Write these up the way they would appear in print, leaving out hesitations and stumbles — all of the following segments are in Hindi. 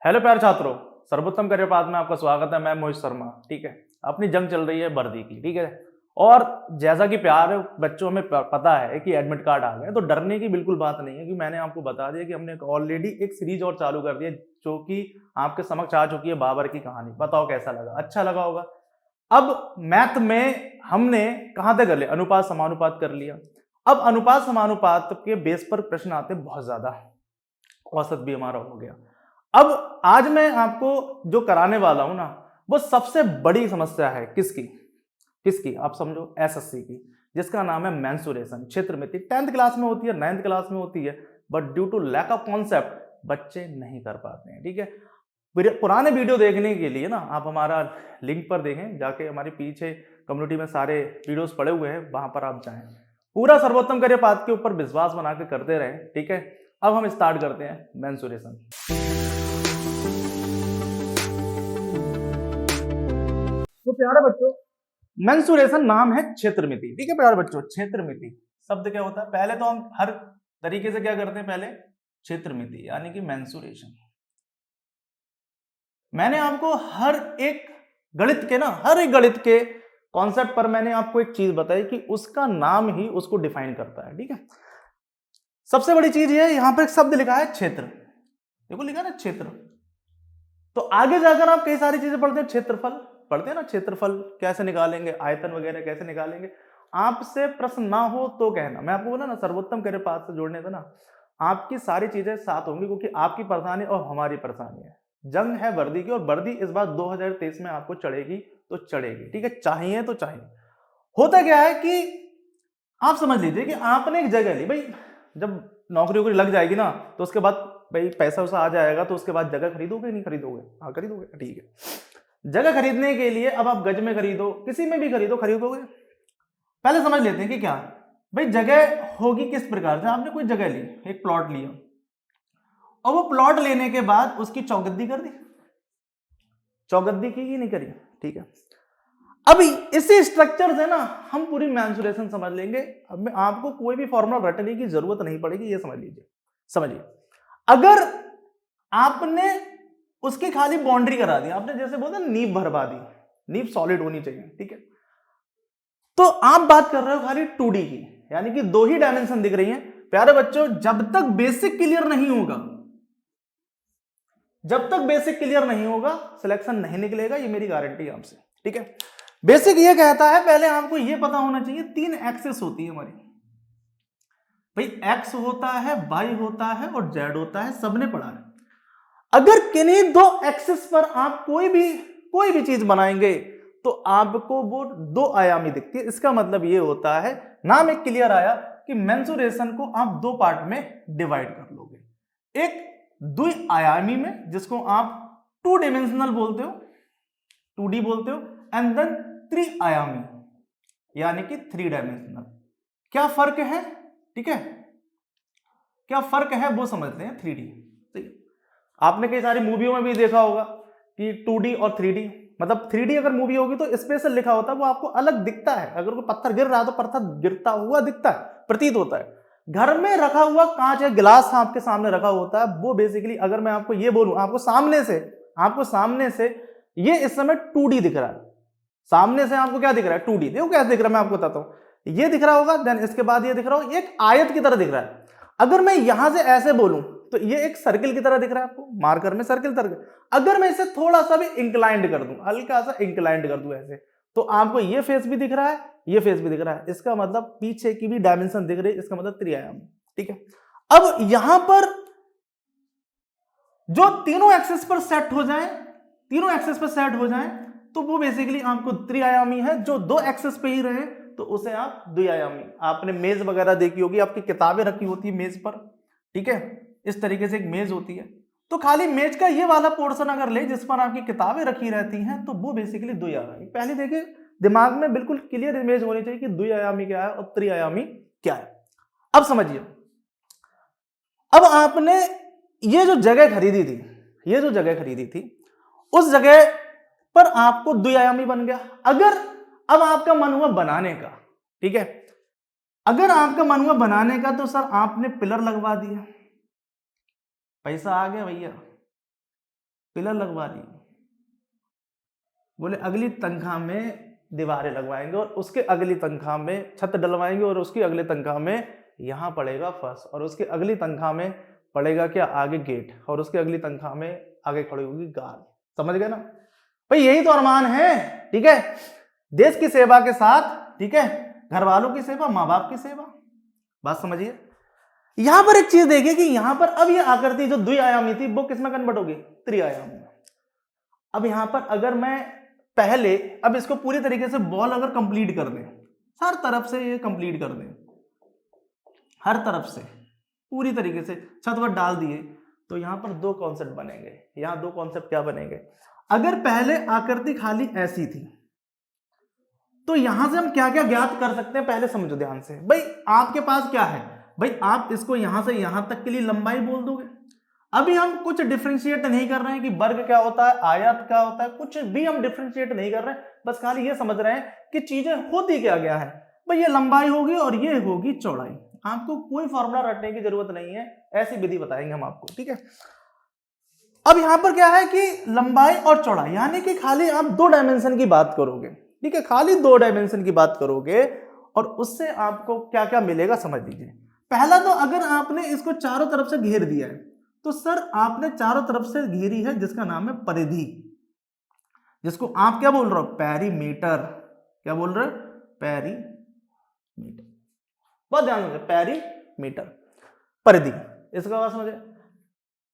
हेलो प्यारे छात्रों, सर्वोत्तम करियर पाथ में आपका स्वागत है। मैं मोहित शर्मा। ठीक है, अपनी जंग चल रही है वर्दी की। ठीक है, और जैसा कि प्यारे बच्चों में पता है कि एडमिट कार्ड आ गए, तो डरने की बिल्कुल बात नहीं है कि मैंने आपको बता दिया कि हमने ऑलरेडी एक सीरीज और चालू कर दी है जो कि आपके समक्ष आ चुकी है, बाबर की कहानी। बताओ कैसा लगा? अच्छा लगा होगा। अब मैथ में हमने कहां तक कर लिया? अनुपात समानुपात कर लिया। अब अनुपात समानुपात के बेस पर प्रश्न आते बहुत ज्यादा, औसत भी हमारा हो गया। अब आज मैं आपको जो कराने वाला हूं ना, वो सबसे बड़ी समस्या है किसकी? किसकी? आप समझो, एसएससी की, जिसका नाम है मेंसुरेशन, क्षेत्रमिति। 10th क्लास में होती है, 9th क्लास में होती है, but due to lack of concept बच्चे नहीं कर पाते हैं। ठीक है, पुराने वीडियो देखने के लिए ना आप हमारा लिंक पर देखें, जाके हमारे पीछे कम्युनिटी में सारे वीडियोस पड़े हुए हैं, वहां पर आप जाएं। पूरा सर्वोत्तम करियर पाथ के ऊपर विश्वास बना के करते रहें। ठीक है, अब हम स्टार्ट करते हैं मेंसुरेशन। तो प्यारे बच्चों, मेंसुरेशन नाम है क्षेत्रमिति। ठीक है प्यारे बच्चों, क्षेत्रमिति शब्द क्या होता है? पहले तो हम हर तरीके से क्या करते हैं, पहले क्षेत्रमिति यानी कि मेंसुरेशन। मैंने आपको हर एक गणित के कॉन्सेप्ट पर मैंने आपको एक चीज बताई कि उसका नाम ही उसको डिफाइन करता है। ठीक है, सबसे बड़ी चीज ये, यहां पर एक शब्द लिखा है क्षेत्र। देखो लिखा है ना क्षेत्र। तो आगे जाकर आप कई सारी चीजें पढ़ते हैं, क्षेत्रफल पढ़ते हैं ना, क्षेत्रफल कैसे निकालेंगे, आयतन वगैरह कैसे निकालेंगे। आपसे प्रश्न ना हो तो कहना, मैं आपको बोला ना सर्वोत्तम करियर पाथ से जोड़ने से ना आपकी सारी चीजें साथ होंगी, क्योंकि आपकी परेशानी और हमारी परेशानी है। जंग है वर्दी की, और वर्दी इस बार 2023 में आपको चढ़ेगी तो चढ़ेगी। ठीक है, चाहिए तो चाहिए। होता क्या है कि आप समझ लीजिए कि आपने एक जगह ली, भाई जब नौकरी वोकरी लग जाएगी ना तो उसके बाद भाई पैसा वैसा आ जाएगा, तो उसके बाद जगह खरीदोगे नहीं खरीदोगे? हाँ खरीदोगे, ठीक है। जगह खरीदने के लिए अब आप गज में खरीदो, किसी में भी खरीदो, खरीदोगे। पहले समझ लेते हैं कि क्या भाई जगह होगी किस प्रकार से। आपने कोई जगह ली, एक प्लॉट लिया, और वो प्लॉट लेने के बाद उसकी चौगद्दी कर दी। चौगद्दी की नहीं करी? ठीक है, अभी इसी स्ट्रक्चर से ना हम पूरी मेंसुरेशन समझ लेंगे। अब आपको कोई भी फॉर्मूला रटने की जरूरत नहीं पड़ेगी, ये समझ लीजिए। समझिए, अगर आपने उसकी खाली बाउंड्री करा दी, आपने जैसे बोलते हैं नींव भरवा दी, नींव सॉलिड होनी चाहिए। ठीक है, तो आप बात कर रहे हो खाली 2D की, यानी कि दो ही डायमेंशन दिख रही हैं। प्यारे बच्चों, जब तक बेसिक क्लियर नहीं होगा, सिलेक्शन नहीं निकलेगा, ये मेरी गारंटी है आपसे। ठीक है, बेसिक ये कहता है, पहले आपको ये पता होना चाहिए 3 एक्सिस होती है हमारी। भाई एक्स होता है, वाई होता है और जेड होता है, सबने पढ़ा है। अगर किन्हीं 2 एक्सिस पर आप कोई भी चीज बनाएंगे तो आपको वो 2 आयामी दिखती है। इसका मतलब ये होता है, नाम एक क्लियर आया कि मेंसुरेशन को आप 2 पार्ट में डिवाइड कर लोगे। एक द्विआयामी में, जिसको आप 2 डायमेंशनल बोलते हो, 2D बोलते हो, एंड देन त्रिआयामी यानी कि 3 डायमेंशनल। क्या फर्क है? ठीक है, क्या फर्क है वो समझते हैं। 3D, ठीक है, आपने कई सारी मूवियों में भी देखा होगा कि 2D और 3D, मतलब 3D अगर मूवी होगी तो स्पेशल लिखा होता है, वो आपको अलग दिखता है। अगर कोई पत्थर गिर रहा है तो पत्थर गिरता हुआ दिखता है, प्रतीत होता है। घर में रखा हुआ कांच या गिलास आपके सामने रखा होता है, वो बेसिकली अगर मैं आपको ये बोलूं, आपको सामने से ये इस समय 2D दिख रहा है। सामने से आपको क्या दिख रहा है? 2D। देखो कैसे दिख रहा है, मैं आपको बताता हूं। ये दिख रहा होगा, देन इसके बाद ये दिख रहा होगा, एक आयत की तरह दिख रहा है। अगर मैं यहां से ऐसे बोलूं तो ये एक सर्किल की तरह दिख रहा है आपको, मार्कर में सर्किल तरह। अगर मैं इसे थोड़ा सा भी इंक्लाइंड कर दूं, हल्का सा इंक्लाइंड कर दूं ऐसे, तो आपको ये फेस भी दिख रहा है, ये फेस भी दिख रहा है। इसका मतलब पीछे की भी डायमेंशन दिख रही है, इसका मतलब त्रिआयाम। ठीक है, अब यहां पर जो तीनों एक्सिस पर सेट हो जाएं, तो वो बेसिकली आपको त्रिआयामी है। जो 2 एक्सिस पे ही रहे तो उसे आप द्विआयामी। आपने मेज वगैरह देखी होगी, आपकी किताबें रखी होती है मेज पर। ठीक है, इस तरीके से एक मेज होती है, तो खाली मेज का ये वाला पोर्शन अगर ले जिस पर आपकी किताबें रखी रहती हैं, तो वो बेसिकली द्विआयामी। पहले देखिए, दिमाग में बिल्कुल क्लियर इमेज होनी चाहिए कि द्विआयामी क्या है और त्रिआयामी क्या है। अब समझिए, अब आपने ये जो जगह खरीदी थी, उस जगह पर आपको द्विआयामी बन गया। अगर अब आपका मन हुआ बनाने का, ठीक है, अगर आपका मन हुआ बनाने का, तो सर आपने पिलर लगवा दिया, पैसा आ गया भैया, पिलर लगवा ली, बोले अगली तनख्वाह में दीवारें लगवाएंगे और उसके अगली तनख्वाह में छत डलवाएंगे और उसकी अगली तनख्वाह में यहाँ पड़ेगा फर्श और उसकी अगली तनख्वाह में पड़ेगा क्या आगे गेट और उसकी अगली तनख्वाह में आगे खड़ी होगी गार्ड। समझ गए ना भाई, यही तो अरमान है। ठीक है, देश की सेवा के साथ, ठीक है, घर वालों की सेवा, माँ बाप की सेवा। बात समझिए। यहां पर एक चीज देखिए कि यहां पर अब ये आकृति जो द्विआयामी थी वो किसमें कन्वर्ट होगी, त्रिआयामी में। अब यहां पर अगर मैं पहले अब इसको पूरी तरीके से बॉल अगर कंप्लीट कर दें, हर तरफ से ये कंप्लीट कर दें, हर तरफ से पूरी तरीके से छत पर डाल दिए, तो यहां पर दो कॉन्सेप्ट बनेंगे। यहां दो कॉन्सेप्ट क्या बनेंगे, अगर पहले आकृति खाली ऐसी थी तो यहां से हम क्या क्या ज्ञात कर सकते हैं, पहले समझो ध्यान से। भाई आपके पास क्या है, भाई आप इसको यहां से यहां तक के लिए लंबाई बोल दोगे। अभी हम कुछ डिफरेंशिएट नहीं कर रहे हैं कि वर्ग क्या होता है, आयत क्या होता है, कुछ भी हम डिफरेंशिएट नहीं कर रहे हैं, बस खाली ये समझ रहे हैं कि चीजें होती क्या क्या है। भाई ये लंबाई होगी और ये होगी चौड़ाई। आपको कोई फॉर्मूला रटने की जरूरत नहीं है, ऐसी विधि बताएंगे हम आपको। ठीक है, अब यहां पर क्या है कि लंबाई और चौड़ाई, यानी कि खाली आप दो डायमेंशन की बात करोगे। ठीक है, खाली दो डायमेंशन की बात करोगे और उससे आपको क्या क्या मिलेगा समझ लीजिए। पहला तो अगर आपने इसको चारों तरफ से घेर दिया है तो सर आपने चारों तरफ से घेरी है जिसका नाम है परिधि, जिसको आप क्या बोल रहे हो, पेरीमीटर। क्या बोल रहे हो, पेरीमीटर। बहुत ध्यान से, पेरीमीटर, परिधि, इसका बात समझे।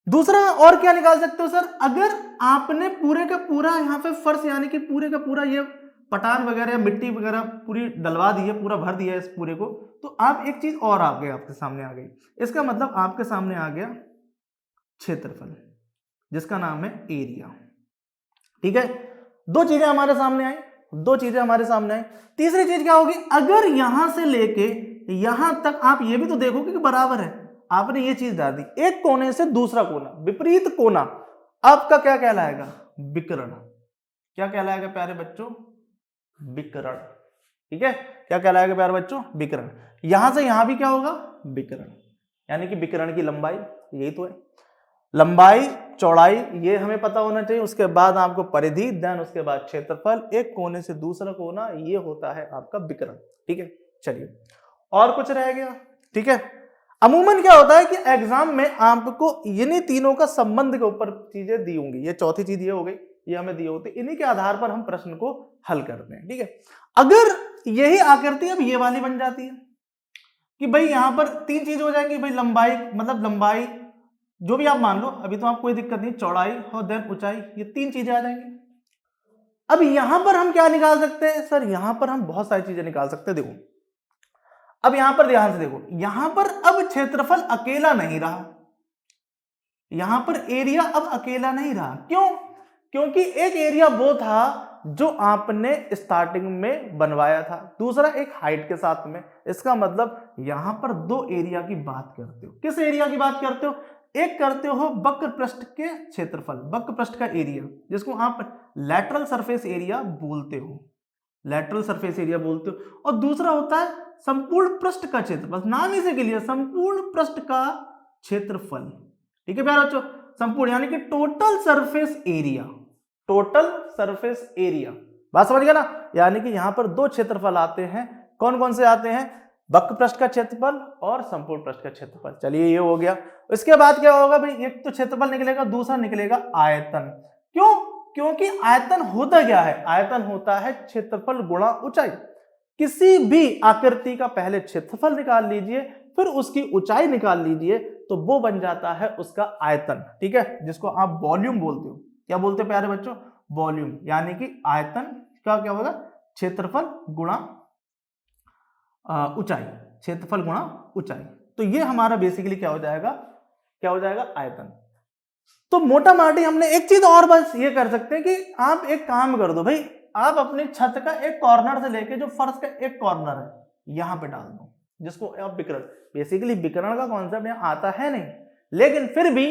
दूसरा और क्या निकाल सकते हो सर, अगर आपने पूरे का पूरा यहाँ पे फर्श यानी कि पूरे का पूरा ये पटान वगैरह मिट्टी वगैरह पूरी डलवा दी है, पूरा भर दिया है इस पूरे को, तो आप एक चीज और आ गई, आपके सामने आ गई। इसका मतलब आपके सामने आ गया क्षेत्रफल, जिसका नाम है एरिया। ठीक है, दो चीजें हमारे सामने आई, दो चीजें हमारे सामने आई। तीसरी चीज क्या होगी, अगर यहां से लेके यहां तक आप ये भी तो देखोगे कि बराबर है, आपने ये चीज डाल दी, एक कोने से दूसरा कोना, विपरीत कोना, आपका क्या कहलाएगा, विकर्ण। क्या कहलाएगा प्यारे बच्चों, विकर्ण। ठीक है, क्या कहलाएगा प्यारे बच्चों, विकर्ण। यहां से यहां भी क्या होगा, विकर्ण, यानी कि विकर्ण की लंबाई, यही तो है लंबाई चौड़ाई, ये हमें पता होना चाहिए। उसके बाद आपको परिधि, देन उसके बाद क्षेत्रफल, एक कोने से दूसरा कोना, ये होता है आपका विकर्ण। ठीक है, चलिए और कुछ रह गया। ठीक है, अमूमन क्या होता है कि एग्जाम में आपको इन्हीं तीनों का संबंध के ऊपर चीजें दी होंगी। ये चौथी चीज ये हो गई, ये हमें दी होती, इन्हीं के आधार पर हम प्रश्न को हल करते हैं। ठीक है, अगर यही आकृति अब ये वाली बन जाती है कि भाई यहां पर तीन चीज हो जाएंगी, भाई लंबाई मतलब लंबाई जो भी आप मान लो, अभी तो आप कोई दिक्कत नहीं, चौड़ाई और देन ऊंचाई, ये तीन चीजें आ जाएंगी। अब यहां पर हम क्या निकाल सकते हैं सर, यहां पर हम बहुत सारी चीजें निकाल सकते हैं। देखो अब यहां पर ध्यान से देखो, यहां पर अब क्षेत्रफल अकेला नहीं रहा, यहां पर एरिया अब अकेला नहीं रहा। क्यों, क्योंकि एक एरिया वो था जो आपने स्टार्टिंग में बनवाया था, दूसरा एक हाइट के साथ में। इसका मतलब यहां पर दो एरिया की बात करते हो। किस एरिया की बात करते हो, एक करते हो वक्र पृष्ठ के क्षेत्रफल, वक्र पृष्ठ का एरिया, जिसको आप लैटरल सरफेस एरिया बोलते हो, लैटरल सरफेस एरिया बोलते हो। और दूसरा होता है संपूर्ण पृष्ठ का क्षेत्रफल, नाम ही से के लिए संपूर्ण पृष्ठ का क्षेत्रफल। ठीक है प्यारे बच्चों, संपूर्ण यानी कि total surface area, total surface area. बात समझ गया ना, यानी कि यहां पर दो क्षेत्रफल आते हैं। कौन कौन से आते हैं, वक्र पृष्ठ का क्षेत्रफल और संपूर्ण पृष्ठ का क्षेत्रफल। चलिए ये हो गया। इसके बाद क्या होगा भाई, एक तो क्षेत्रफल निकलेगा, दूसरा निकलेगा आयतन। क्यों, क्योंकि आयतन होता क्या है, आयतन होता है क्षेत्रफल गुणा ऊंचाई। किसी भी आकृति का पहले क्षेत्रफल निकाल लीजिए, फिर उसकी ऊंचाई निकाल लीजिए, तो वो बन जाता है उसका आयतन। ठीक है, जिसको आप वॉल्यूम बोलते हो। क्या बोलते हैं प्यारे बच्चों, वॉल्यूम, यानी कि आयतन का क्या होगा, क्षेत्रफल गुणा ऊंचाई, क्षेत्रफल गुणा ऊंचाई। तो ये हमारा बेसिकली क्या हो जाएगा, क्या हो जाएगा, आयतन। तो मोटा माटी हमने एक चीज और बस ये कर सकते हैं कि आप एक काम कर दो भाई, आप अपनी छत का एक कॉर्नर से लेके जो फर्श का एक कॉर्नर है यहां पे डाल दो, जिसको आप विकर्ण, बेसिकली विकर्ण का कॉन्सेप्ट यहां आता है नहीं, लेकिन फिर भी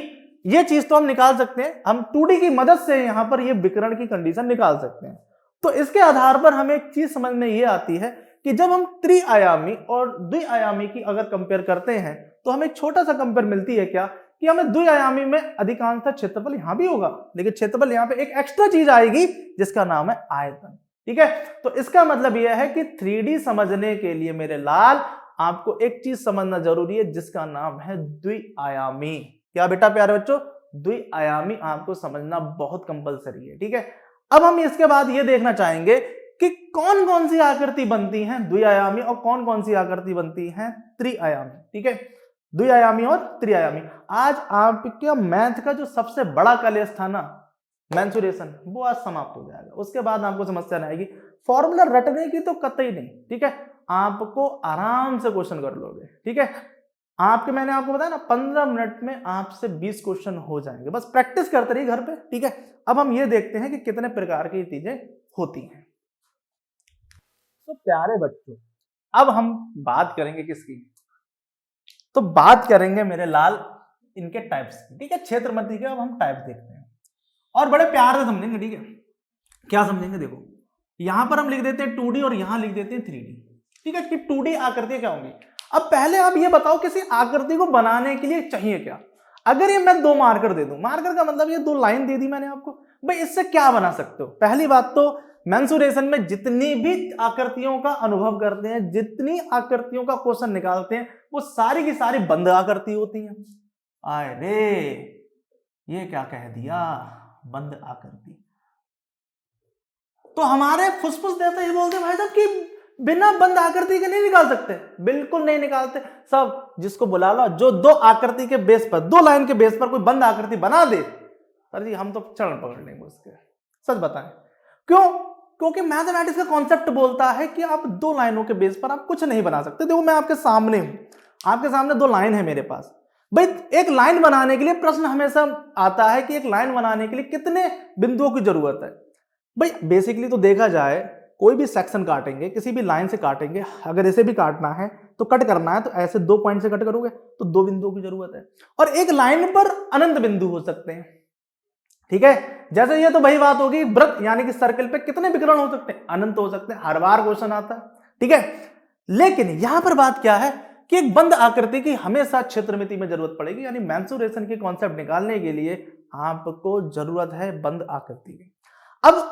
ये चीज तो हम निकाल सकते हैं। हम 2D की मदद से यहां पर ये विकर्ण की कंडीशन निकाल सकते हैं। तो इसके आधार पर हमें एक चीज समझ में ये आती है कि जब हम त्रिआयामी और द्विआयामी की अगर कंपेयर करते हैं तो हमें छोटा सा कंपेयर मिलती है क्या, कि हमें द्विआयामी में अधिकांशतः क्षेत्रफल यहां भी होगा, लेकिन क्षेत्रफल यहां पे एक एक्स्ट्रा चीज आएगी जिसका नाम है आयतन। ठीक है, तो इसका मतलब यह है कि 3D समझने के लिए मेरे लाल आपको एक चीज समझना जरूरी है जिसका नाम है द्विआयामी। क्या बेटा प्यारे बच्चों, द्विआयामी आपको समझना बहुत कंपलसरी है। ठीक है, अब हम इसके बाद ये देखना चाहेंगे कि कौन कौन सी आकृति बनती हैं द्विआयामी और कौन कौन सी आकृति बनती हैं त्रिआयामी। ठीक है, द्विआयामी और त्रिआयामी। आज आपके मैथ का जो सबसे बड़ा कलेश था ना, मेंसुरेशन, वो आज समाप्त हो जाएगा। उसके बाद आपको समस्या नहीं आएगी, फॉर्मूला रटने की तो कतई नहीं। ठीक है, आपको आराम से क्वेश्चन कर लोगे। ठीक है, मैंने आपको बताया ना 15 मिनट में आपसे 20 क्वेश्चन हो जाएंगे, बस प्रैक्टिस करते रहिए घर पे। ठीक है, अब हम ये देखते हैं कि कितने प्रकार की चीजें होती हैं। तो प्यारे बच्चों, अब हम बात करेंगे किसकी, तो बात करेंगे मेरे लाल इनके टाइप्स की। ठीक है, क्षेत्रमति के अब हम टाइप देखते हैं और बड़े प्यार से समझेंगे। ठीक है, क्या समझेंगे, देखो यहां पर हम लिख देते हैं 2D और यहां लिख देते हैं 3D। ठीक है, कि 2D आकृतियां क्या होंगी। अब पहले आप ये बताओ किसी आकृति को बनाने के लिए चाहिए क्या। अगर ये मैं 2 मार्कर दे दूं, मार्कर का मतलब ये 2 लाइन दे दी मैंने आपको, भाई इससे क्या बना सकते हो। पहली बात तो मेंसुरेशन में जितनी भी आकृतियों का अनुभव करते हैं, जितनी आकृतियों का क्वेश्चन निकालते हैं, वो सारी की सारी बंद आकृति होती हैं। अरे ये क्या कह दिया, बंद आकृति। तो हमारे फुसफुस देवता ये बोलते भाई साहब कि बिना बंद आकृति के नहीं निकाल सकते। बिल्कुल नहीं निकालते। सब जिसको बुला लो, जो 2 आकृति के बेस पर, 2 लाइन के बेस पर कोई बंद आकृति बना दे, सर जी हम तो चरण पकड़ लेंगे उसके। सच बताएं क्यों, क्योंकि मैथमेटिक्स का कॉन्सेप्ट बोलता है कि आप 2 लाइनों के बेस पर आप कुछ नहीं बना सकते। देखो मैं आपके सामने हूं, आपके सामने 2 लाइन है मेरे पास। भाई एक लाइन बनाने के लिए प्रश्न हमेशा आता है कि एक लाइन बनाने के लिए कितने बिंदुओं की जरूरत है। भाई बेसिकली तो देखा जाए, कोई भी सेक्शन काटेंगे, किसी भी लाइन से काटेंगे, अगर इसे भी काटना है तो कट करना है तो ऐसे 2 पॉइंट से कट करोगे तो 2 बिंदुओं की जरूरत है। और एक लाइन पर अनंत बिंदु हो सकते हैं। ठीक है, जैसे ये तो वही बात होगी, वृत्त यानी कि सर्कल पे कितने विकर्ण हो सकते हैं, अनंत हो सकते हैं। हर बार क्वेश्चन आता है। ठीक है, लेकिन यहां पर बात क्या है कि एक बंद आकृति की हमेशा क्षेत्रमिति में जरूरत पड़ेगी, यानी मेंसुरेशन के कॉन्सेप्ट निकालने के लिए आपको जरूरत है बंद आकृति की। अब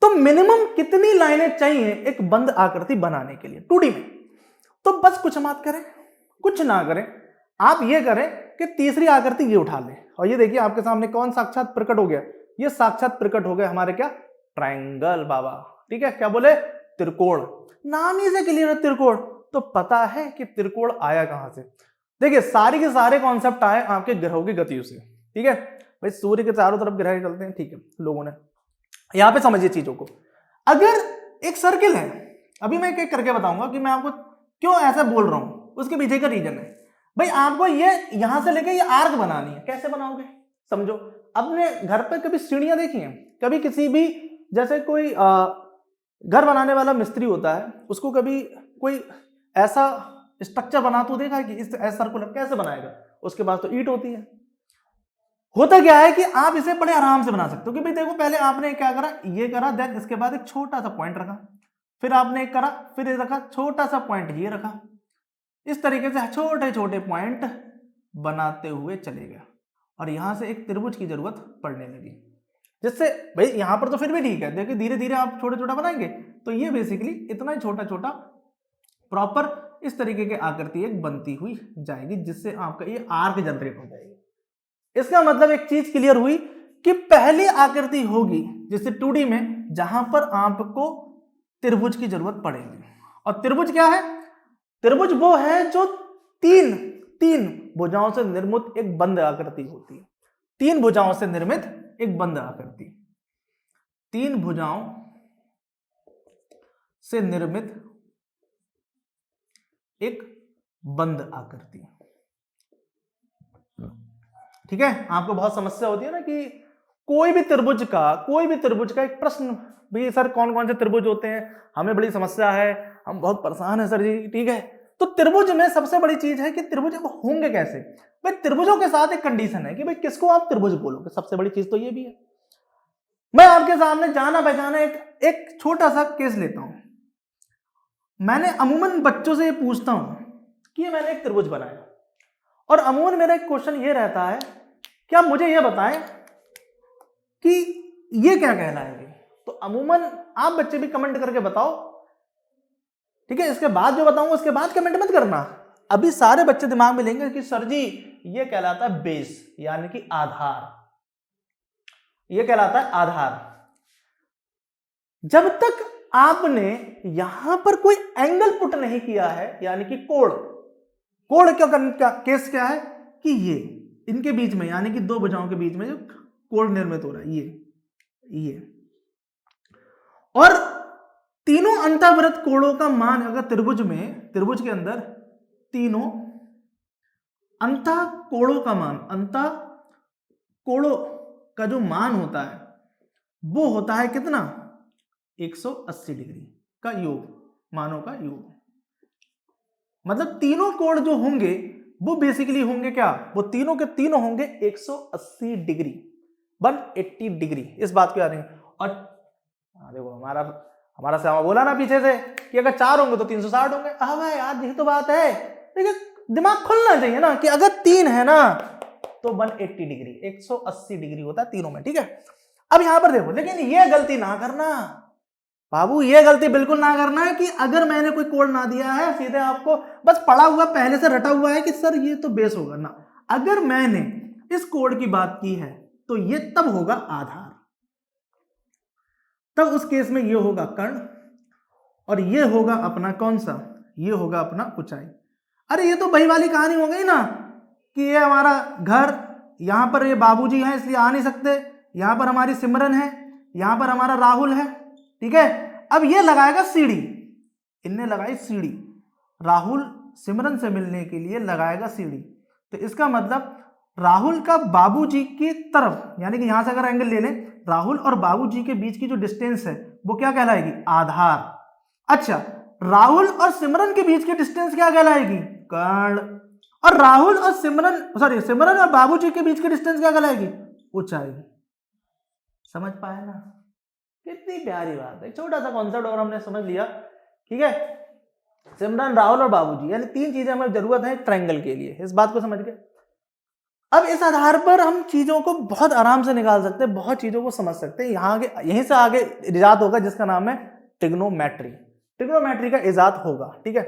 तो मिनिमम कितनी लाइनें चाहिए एक बंद आकृति बनाने के लिए 2D में, तो बस कुछ मत करें, कुछ ना करें, आप ये करें कि तीसरी आकृति ये उठा लें और ये देखिए आपके सामने कौन साक्षात प्रकट हो गया, ये साक्षात प्रकट हो गए हमारे क्या, ट्रायंगल बाबा। ठीक है, क्या बोले, त्रिकोण। नाम ही से क्लियर है त्रिकोण, तो पता है कि त्रिकोण आया कहां से। देखिए सारे के सारे कॉन्सेप्ट आए आपके ग्रहों की गतियों से। ठीक है भाई, सूर्य के चारों तरफ ग्रह चलते हैं। ठीक है, लोगों ने यहां पे समझिए चीजों को। अगर एक सर्किल है, अभी मैं एक करके बताऊंगा कि मैं आपको क्यों ऐसा बोल रहा हूं, उसके पीछे का रीजन है। भाई आपको ये यहां से लेके ये आर्क बनानी है, कैसे बनाओगे समझो। अपने घर पे कभी सीढ़ियां देखी हैं, कभी किसी भी जैसे कोई घर बनाने वाला मिस्त्री होता है, उसको कभी कोई ऐसा स्ट्रक्चर बना तो देखा है कि इस सर्कुलर कैसे बनाएगा, उसके पास तो ईंट होती है। होता क्या है कि आप इसे बड़े आराम से बना सकते हो कि भाई देखो पहले आपने क्या करा, ये करा, देन इसके बाद एक छोटा सा पॉइंट रखा, फिर आपने एक करा, फिर ये रखा, छोटा सा पॉइंट ये रखा, इस तरीके से छोटे छोटे पॉइंट बनाते हुए चले गए और यहां से एक त्रिभुज की जरूरत पड़ने लगी, जिससे भाई यहां पर तो फिर भी ठीक है, देखिए धीरे धीरे आप छोटा छोटा बनाएंगे तो ये बेसिकली इतना ही छोटा छोटा प्रॉपर इस तरीके की आकृति एक बनती हुई जाएगी, जिससे आपका ये आर्क जनरेट हो जाएगी। इसका मतलब एक चीज क्लियर हुई कि पहली आकृति होगी जैसे 2D में, जहां पर आपको त्रिभुज की जरूरत पड़ेगी। और त्रिभुज क्या है, त्रिभुज वो है जो तीन भुजाओं से निर्मित एक बंद आकृति होती है। 3 भुजाओं से निर्मित एक बंद आकृति, 3 भुजाओं से निर्मित एक बंद आकृति। ठीक है, आपको बहुत समस्या होती है ना कि कोई भी त्रिभुज का एक प्रश्न, भाई सर कौन कौन से त्रिभुज होते हैं, हमें बड़ी समस्या है, हम बहुत परेशान है सर जी। ठीक है, तो त्रिभुज में सबसे बड़ी चीज है कि त्रिभुज होंगे कैसे। भाई त्रिभुजों के साथ एक कंडीशन है कि भाई किसको आप त्रिभुज बोलोगे, सबसे बड़ी चीज तो ये भी है। मैं आपके सामने जाना पहचाना एक छोटा सा केस लेता हूं। मैंने अमूमन बच्चों से ये पूछता हूं कि मैंने एक त्रिभुज बनाया और अमूमन मेरा एक क्वेश्चन ये रहता है कि आप मुझे ये बताएं कि ये क्या कहलाएगी। तो अमूमन आप बच्चे भी कमेंट करके बताओ, ठीक है। इसके बाद जो बताऊंगा उसके बाद कमेंट मत करना। अभी सारे बच्चे दिमाग में लेंगे कि सर जी ये कहलाता है बेस, यानी कि आधार, ये कहलाता है आधार। जब तक आपने यहां पर कोई एंगल पुट नहीं किया है, यानी कि कोण, कोण क्या केस क्या है कि ये इनके बीच में, यानी कि दो भुजाओं के बीच में जो कोण निर्मित हो रहा है ये और तीनों अंतःवृत्त कोणों का मान अगर त्रिभुज के अंदर तीनों अंतः कोणों का मान, अंतः कोणों का जो मान होता है वो होता है कितना, 180 डिग्री का योग, मानों का योग। मतलब तीनों कोण जो होंगे वो बेसिकली होंगे क्या, वो तीनों के तीनों होंगे 180 डिग्री, 180 डिग्री। इस बात को याद रखें। और देखो हमारा श्यामा बोला ना पीछे से कि अगर 4 होंगे तो 360 होंगे। हाँ भाई यार यही तो बात है, लेकिन दिमाग खुलना चाहिए ना कि अगर 3 है ना तो 180 डिग्री, 180 डिग्री होता है तीनों में, ठीक है। अब यहां पर देखो, लेकिन ये गलती ना करना बाबू, ये गलती बिल्कुल ना करना है कि अगर मैंने कोई कोड ना दिया है, सीधे आपको बस पढ़ा हुआ पहले से रटा हुआ है कि सर ये तो बेस होगा ना। अगर मैंने इस कोड की बात की है तो ये तब होगा आधार, तब उस केस में ये होगा कर्ण और ये होगा अपना कौन सा, ये होगा अपना ऊंचाई। अरे ये तो वही वाली कहानी हो गई ना कि ये हमारा घर, यहां पर ये बाबूजी हैं इसलिए आ नहीं सकते, यहां पर हमारी सिमरन है, यहां पर हमारा राहुल है, ठीक है। अब ये लगाएगा सीढ़ी, इनने लगाई सीढ़ी, राहुल सिमरन से मिलने के लिए लगाएगा सीढ़ी। तो इसका मतलब राहुल का बाबूजी की तरफ, यानी कि यहां से अगर एंगल ले लें, राहुल और बाबूजी के बीच की जो डिस्टेंस है वो क्या कहलाएगी, आधार। अच्छा, राहुल और सिमरन के बीच की डिस्टेंस क्या कहलाएगी, कर्ण। और राहुल और सिमरन और बाबूजी के बीच की डिस्टेंस क्या कहलाएगी, ऊंचाई। समझ पाए ना, कितनी प्यारी बात है, छोटा सा कॉन्सेप्ट और हमने समझ लिया, ठीक है। सिमरन, राहुल और बाबूजी, यानी 3 चीजें हमें जरूरत है ट्रायंगल के लिए, इस बात को समझ गए। अब इस आधार पर हम चीजों को बहुत आराम से निकाल सकते हैं, बहुत चीजों को समझ सकते हैं। यहीं से आगे इजाद होगा जिसका नाम है ट्रिग्नोमेट्री, ट्रिग्नोमेट्री का इजाद होगा, ठीक है।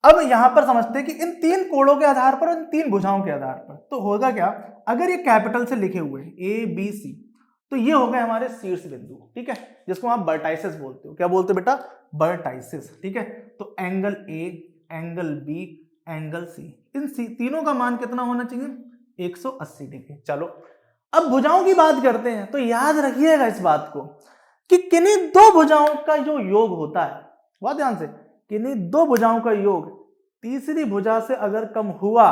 अब यहां पर समझते हैं कि इन 3 कोणों के आधार पर और इन 3 भुजाओं के आधार पर तो होगा क्या, अगर ये कैपिटल से लिखे हुए ABC, तो ये हो गए हमारे शीर्ष बिंदु, ठीक है, जिसको आप वर्टाइसिस बोलते हो। क्या बोलते हो बेटा, वर्टाइसिस, ठीक है। तो angle A, angle B, angle C, इन तीनों का मान कितना होना चाहिए, 180 डिग्री। चलो अब भुजाओं की बात करते हैं। तो याद रखिएगा इस बात को कि किन्हीं 2 भुजाओं का जो योग होता है, बहुत ध्यान से, किन्हीं 2 भुजाओं का योग तीसरी भुजा से अगर कम हुआ,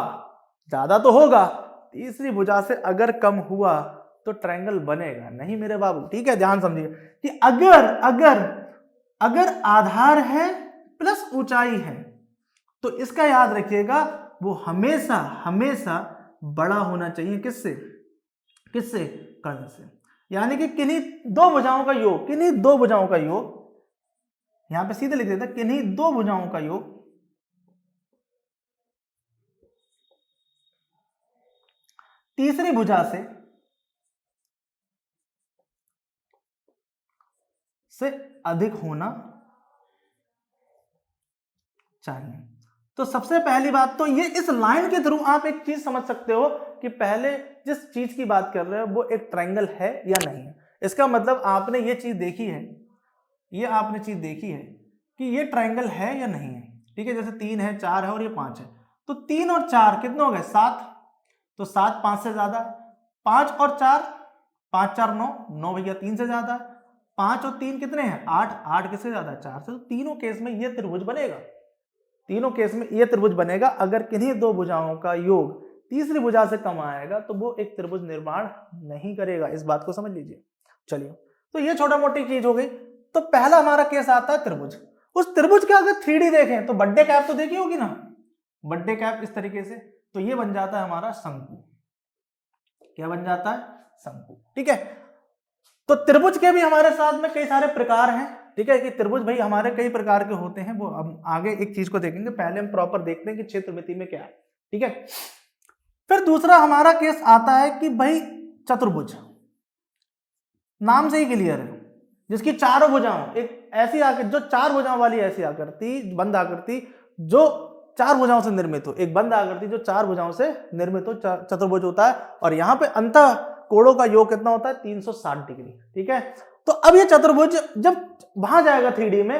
ज्यादा तो होगा, तीसरी भुजा से अगर कम हुआ तो ट्रायंगल बनेगा नहीं मेरे बाबू, ठीक है। ध्यान समझिए कि अगर आधार है प्लस ऊंचाई है तो इसका याद रखिएगा वो हमेशा बड़ा होना चाहिए, किससे, कर्ण से। यानी कि किन्हीं 2 भुजाओं का योग, यहां पे सीधे लिख देता, किन्हीं 2 भुजाओं का योग तीसरी भुजा से अधिक होना चाहिए। तो सबसे पहली बात तो ये, इस लाइन के थ्रू आप एक चीज समझ सकते हो कि पहले जिस चीज की बात कर रहे हो वो एक ट्रायंगल है या नहीं है। इसका मतलब आपने ये चीज देखी है, कि ये ट्रायंगल है या नहीं है, ठीक है। जैसे 3 है, 4 है और ये 5 है, तो 3 और 4 कितने हो गए, 7। तो 7 5 से ज्यादा, 5 और 4, 5 4 9, 9 भैया 3 से ज्यादा, 5 और 3 कितने हैं, 8, 8 किससे ज्यादा, 4 से। तो तीनों केस में ये त्रिभुज बनेगा, अगर किन्हीं 2 भुजाओं का योग तीसरी भुजा से कम आएगा तो वो एक त्रिभुज निर्माण नहीं करेगा, इस बात को समझ लीजिए। चलिए, तो ये छोटा मोटी चीज हो गई। तो पहला हमारा केस आता है त्रिभुज। उस त्रिभुज का अगर 3D देखें तो बर्थडे कैप तो देखी होगी ना, बर्थडे कैप इस तरीके से, तो ये बन जाता है हमारा शंकु। क्या बन जाता है, शंकु, ठीक है। तो त्रिभुज के भी हमारे साथ में कई सारे प्रकार हैं, ठीक है, कि त्रिभुज भाई हमारे कई प्रकार के होते हैं, वो हम आगे एक चीज को देखेंगे, पहले हम प्रॉपर देखते हैं कि क्षेत्रमिति में क्या है, ठीक है। फिर दूसरा हमारा केस आता है कि भाई चतुर्भुज, नाम से ही क्लियर है, जिसकी चारों भुजाओं, एक ऐसी आकृति जो चार भुजाओं वाली ऐसी आकृति, बंद आकृति जो चार भुजाओं से निर्मित हो, एक बंद आकृति जो चार भुजाओं से निर्मित हो, चतुर्भुज होता है। और यहाँ पे अंतः कोणों का योग कितना होता है? 360 डिग्री। ठीक है, तो अब ये चतुर्भुज जब वहां जाएगा 3D में,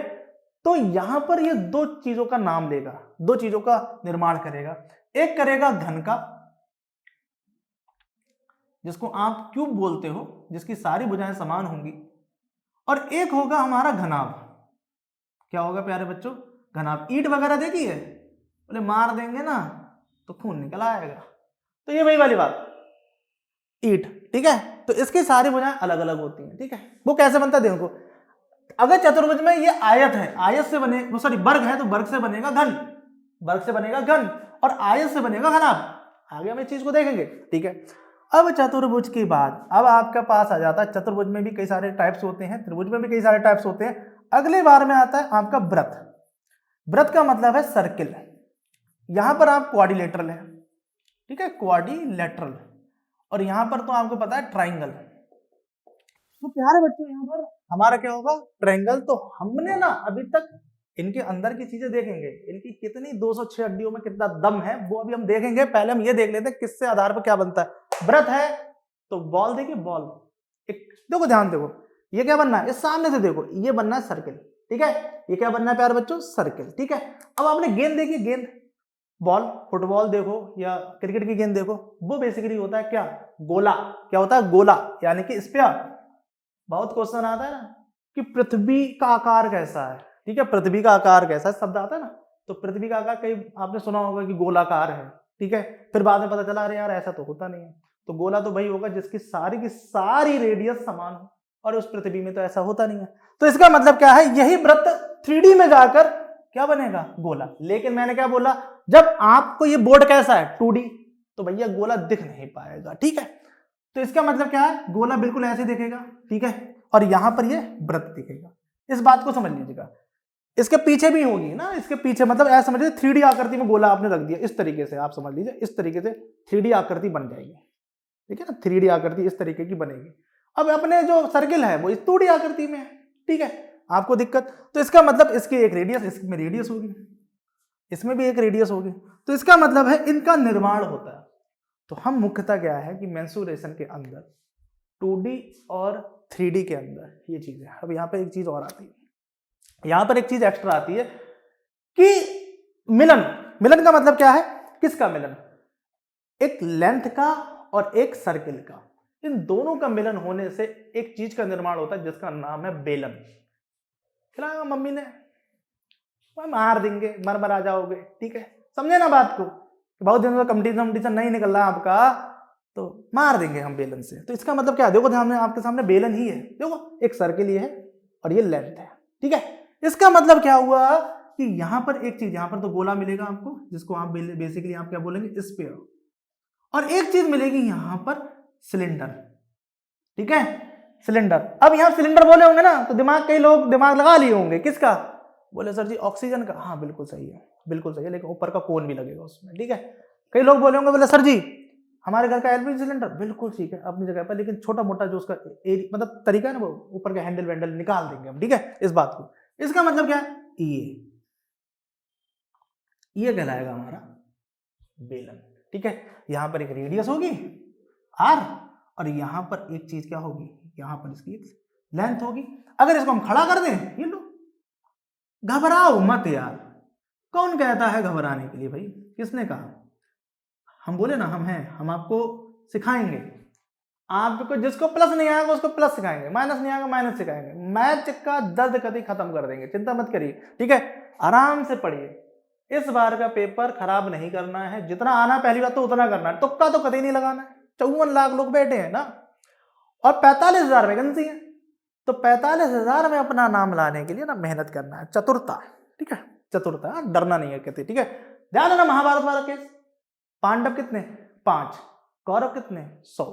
तो यहां पर ये दो चीजों का नाम लेगा, दो चीजों का निर्माण करेगा। एक करेगा घन का, जिसको आप क्यूब बोलते हो, जिसकी सारी भुजाएं समान होंगी, और एक होगा हमारा घनाभ। क्या होगा प्यारे बच्चों? घनाभ। ईंट वगैरह देखी है, बोले मार देंगे ना तो खून निकल आएगा, तो ये वही वाली बात, ईंट। ठीक है, तो इसकी सारी भुजाएं अलग अलग होती हैं। ठीक है, वो कैसे बनता है देखो, अगर चतुर्भुज में ये आयत है, आयत से बने, वो सॉरी वर्ग है, तो वर्ग से बनेगा घन, वर्ग से बनेगा घन, और आयत से बनेगा घनाभ। आगे हम इस चीज को देखेंगे। ठीक है, अब चतुर्भुज के बाद अब आपके पास आ जाता है, चतुर्भुज में भी कई सारे टाइप्स होते हैं, त्रिभुज में भी कई सारे टाइप्स होते हैं। अगले बार में आता है आपका व्रत। व्रत का मतलब है सर्किल। यहां पर आप क्वाड्रिलेटरल है, ठीक है, क्वाड्रिलेटरल, और यहां पर तो आपको पता है ट्राइंगल। तो प्यारे बच्चों यहां पर हमारा क्या होगा? ट्रायंगल। तो हमने ना अभी तक इनके अंदर की चीजें देखेंगे, इनकी कितनी 206 हड्डियों में कितना दम है वो अभी हम देखेंगे। पहले हम ये देख लेते हैं किससे आधार पर क्या बनता है। व्रत है तो बॉल देखिए, बॉल एक, देखो ध्यान देखो, ये क्या बनना है? इस सामने से देखो, ये बनना है सर्किल। ठीक है, ये क्या बनना है प्यारे बच्चों? सर्किल। ठीक है, अब आपने गेंद देखी, गेंद, बॉल, फुटबॉल देखो या क्रिकेट की गेंद देखो, वो बेसिकली होता है क्या? गोला। क्या होता है? गोला, यानी कि स्फीयर। बहुत क्वेश्चन आता है ना कि पृथ्वी का आकार कैसा है। ठीक है, पृथ्वी का आकार कैसा है शब्द आता है ना, तो पृथ्वी का आकार कई आपने सुना होगा कि गोलाकार है। ठीक है, फिर बाद में पता चला अरे यार ऐसा तो होता नहीं है। तो गोला तो वही होगा जिसकी सारी की सारी रेडियस समान हो, और उस पृथ्वी में तो ऐसा होता नहीं है। तो इसका मतलब क्या है? यही वृत्त 3D में जाकर क्या बनेगा? गोला। लेकिन मैंने क्या बोला, जब आपको ये बोर्ड कैसा है? 2D, तो भैया गोला दिख नहीं पाएगा। ठीक है, तो इसका मतलब क्या है? गोला बिल्कुल ऐसे दिखेगा। ठीक है, और यहां पर ये वृत्त दिखेगा। इस बात को समझ लीजिएगा। इसके पीछे भी होगी ना, इसके पीछे मतलब ऐसा समझिए 3D आकृति में गोला आपने रख दिया, इस तरीके से आप समझ लीजिए, इस तरीके से 3D आकृति बन जाएगी। ठीक है ना, 3D आकृति इस तरीके की बनेगी। अब अपने जो सर्किल है वो इस 2D आकृति में है। ठीक है, आपको दिक्कत, तो इसका मतलब इसकी एक रेडियस, इसमें रेडियस होगी, इसमें भी एक रेडियस होगी, तो इसका मतलब है इनका निर्माण होता है। तो हम मुख्यतः क्या है कि मेंसुरेशन के अंदर 2D और 3D के अंदर ये चीज है। अब यहाँ पर एक चीज और आती है, यहां पर एक चीज एक्स्ट्रा आती है कि मिलन। मिलन का मतलब क्या है? किसका मिलन? एक लेंथ का और एक सर्किल का, इन दोनों का मिलन होने से एक चीज का निर्माण होता है जिसका नाम है बेलन। खिलाएगा मम्मी ने, मार देंगे, मर आ जाओगे। ठीक है, समझे ना बात को? बहुत दिनों से कंपटीशन नहीं निकल रहा आपका, तो मार देंगे हम बेलन से। तो इसका मतलब क्या है? देखो ध्यान में, आपके सामने बेलन ही है, देखो एक सर्किल ये है और ये लेंथ है। ठीक है, इसका मतलब क्या हुआ कि यहां पर एक चीज, यहां पर तो गोला मिलेगा आपको, जिसको आप बेसिकली आप क्या बोलेंगे? स्फीयर। और एक चीज मिलेगी यहां पर, सिलेंडर। ठीक है, सिलेंडर। अब यहां सिलेंडर बोले होंगे ना, तो दिमाग, कई लोग दिमाग लगा लिए होंगे, किसका? बोले सर जी ऑक्सीजन का। हाँ बिल्कुल सही है, बिल्कुल सही है, लेकिन ऊपर का कोन भी लगेगा उसमें। ठीक है, कई लोग बोले होंगे, बोले सर जी हमारे घर का एलपीजी सिलेंडर, बिल्कुल ठीक है अपनी जगह पर, लेकिन छोटा मोटा जो उसका मतलब तरीका है ना, वो ऊपर का हैंडल वैंडल निकाल देंगे हम। ठीक है, इस बात को, इसका मतलब क्या है? ये कहलाएगा हमारा बेलन। ठीक है, यहां पर एक रेडियस होगी आर, और यहां पर एक चीज क्या होगी? यहां पर इसकी एक लेंथ होगी। अगर इसको हम खड़ा कर दें, ये लो, घबराओ मत यार। कौन कहता है घबराने के लिए? भाई किसने कहा? हम बोले ना हम हैं, हम आपको सिखाएंगे। आपको जिसको प्लस नहीं आएगा उसको प्लस सिखाएंगे, माइनस नहीं आएगा माइनस सिखाएंगे, मैथ का दर्द कभी खत्म कर देंगे, चिंता मत करिए। ठीक है, आराम से पढ़िए। इस बार का पेपर खराब नहीं करना है, जितना आना पहली बात तो उतना करना है, तुक्का तो कभी नहीं लगाना है। 54 लाख लोग बैठे हैं ना, और 45,000 वैकेंसी है, तो 45,000 में अपना नाम लाने के लिए ना मेहनत करना है, चतुरता। ठीक है, चतुरता, डरना नहीं है कहते। ठीक है, ध्यान है ना, महाभारत वाला केस, पांडव कितने? 5, कौरव कितने? 100।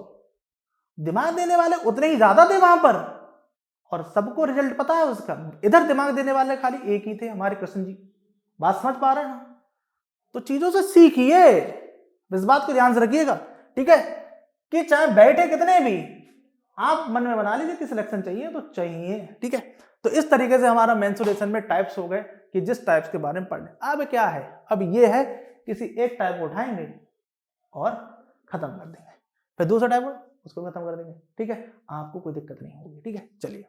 दिमाग देने वाले उतने ही ज्यादा थे वहां पर, और सबको रिजल्ट पता है उसका। इधर दिमाग देने वाले खाली एक ही थे, हमारे कृष्ण जी। बात समझ पा रहे हैं ना? तो चीजों से सीखिए, इस बात को ध्यान से रखिएगा, ठीक है, कि चाहे बैठे कितने भी, आप मन में बना लीजिए कि सिलेक्शन चाहिए तो चाहिए, ठीक है। तो इस तरीके से हमारा मेंस्ट्रुएशन में टाइप्स हो गए कि जिस टाइप्स के बारे में पढ़ने। अब क्या है, अब ये है किसी एक टाइप को उठाएंगे और खत्म कर देंगे, फिर दूसरा टाइप उसको खत्म कर देंगे, ठीक है, आपको कोई दिक्कत नहीं होगी, ठीक है। चलिए